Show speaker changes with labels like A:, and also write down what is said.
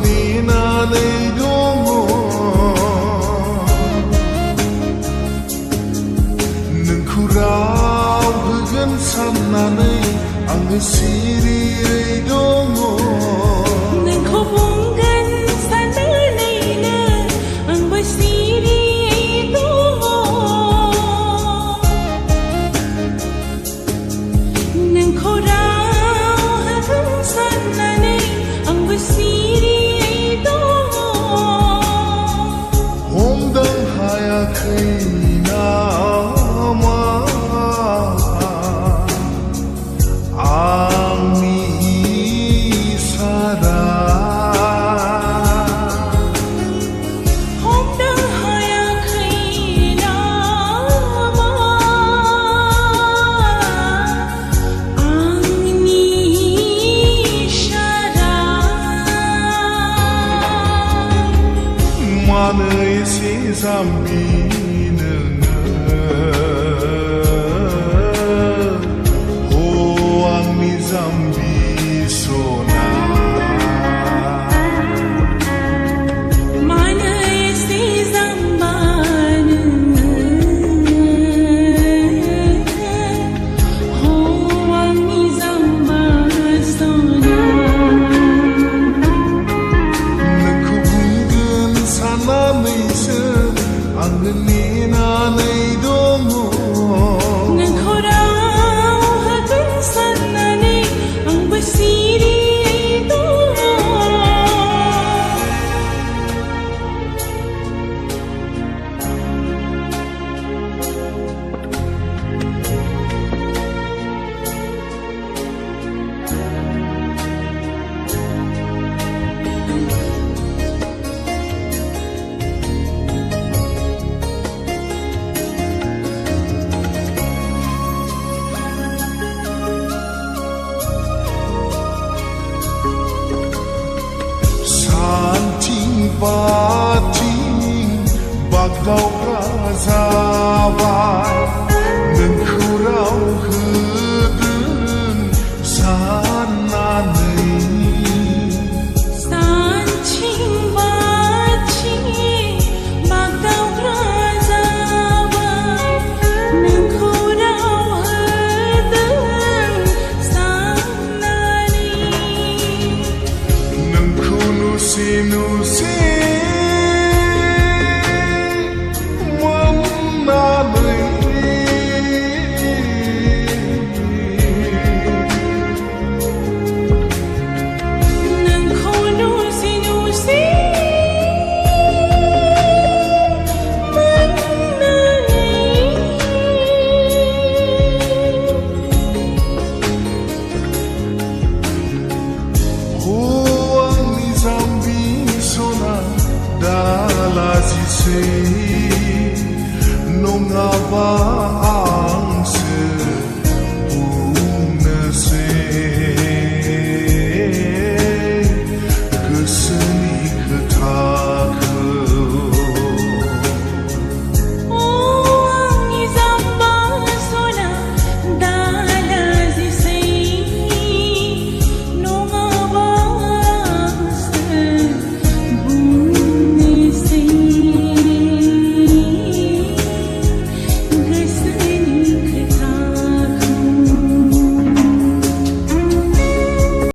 A: नेनानै दङ नोंखौ राव होगोन साननानै आङो सिरियै दङ
B: नोंखौ बुंगोन साननानैनो आंबो सिरियै दङ नोंखौ राव होगोन साननानै आंबो सिरियै दङ
A: हमदां हायाखै नामा आंनि इसारा
B: हमदां हायाखै नामा आंनि इसारा
A: मानो एसे जाम्बि नोङो आंनि जाम्बि सना
B: मानो एसे जाम्बा नोङो आंनि जाम्बा सना
A: नोंखौ बुंगोन साननानैसो आङो नेनानै दङ
B: नोंखौ राव होगोन साननानै आंबो सिरियै दङ
A: सानथिं बाथिं बागदावग्रा जाबाय नोंखौ राव होगोन साननानै
B: सानथिं बाथिं बागदावग्रा जाबाय नोंखौ राव होदों साननानै
A: नोंखौ नुसे नुसे मोननानै
B: नोंखौ नुसे नुसे
A: आंनि जाम्बि सना दालाजिसै नङाबा